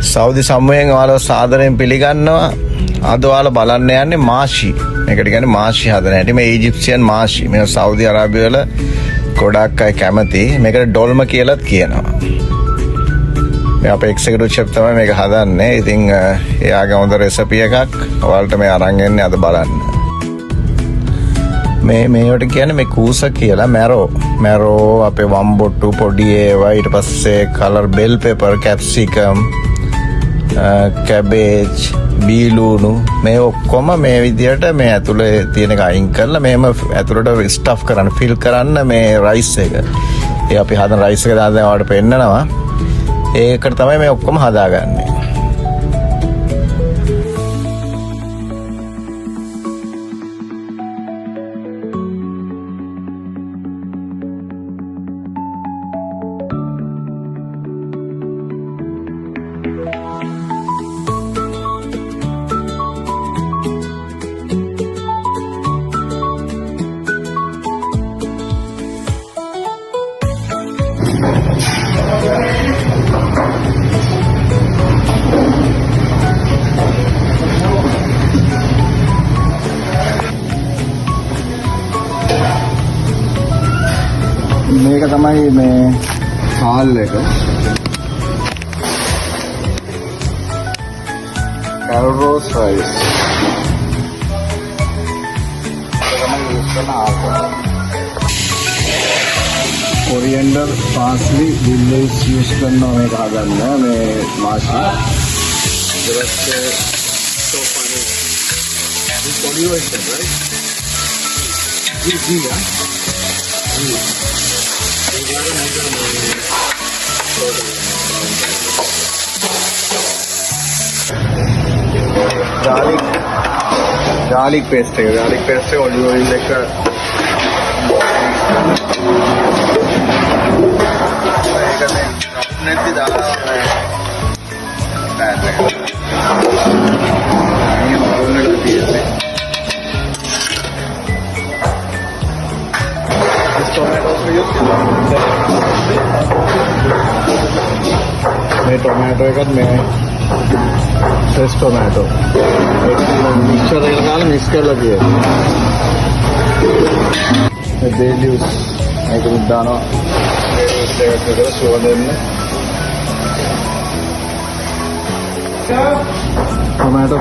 Saudi සමූහයෙන් ඔයාලව සාදරයෙන් පිළිගන්නවා. අද ඔයාලා බලන්න යන්නේ මාෂි. මේකට කියන්නේ මාෂි හදන හැටි. මේ ඊජිප්සියන් මාෂි. මේක සෞදි අරාබිය වල ගොඩක් අය කැමති. මේකට ඩොල්ම කියලාත් කියනවා. මේ අපේ එක්සිකියුටිව් ෂෙෆ් තමයි මේක හදන්නේ. ඉතින් එයාගේ හොඳ රෙසිපි එකක් ඔයාලට මේ අරන් එන්නේ අද බලන්න. මේවට කියන්නේ මේ කූස කියලා මැරෝ අපේ වම්බොට්ටු පොඩි ඒවා ඊට පස්සේ කලර් බෙල් පෙපර් කැප්සිකම් කැබේජ් බීලුණු මේ ඔක්කොම මේ විදියට මේ ඇතුලේ තියෙන එක අයින් කරලා මේම ඇතුලට ස්ටෆ් කරන්න ෆිල් කරන්න මේ රයිස් එක. ඒ අපි හදන රයිස් එක දැන් ඔයාලට පෙන්නනවා. ඒකට තමයි මේ ඔක්කොම හදාගන්නේ. මේක තමයි මේ හාල් එක. කැරෝස් rice. Coriander parsley dill leaves use කරනවා මේක හදන්න මේ මාෂි. ඊට පස්සේ සෝපනේ. this olive oil right? Ghee. garlic paste olive oil එක නැති දාලා පැන් එක මේ මොනවද තියෙන්නේ මේ ටොමැටෝ එකත් මේ ෆ්‍රෙෂ් ටොමැටෝ මික්සර් එකකට දාලා මික්ස් කරලා තියෙනවා. මේ බේ ලීව්ස් මේක දානවා. බේ ලීව්ස් එකකට දාලා සුවඳ දෙන්න. ටොමැටෝ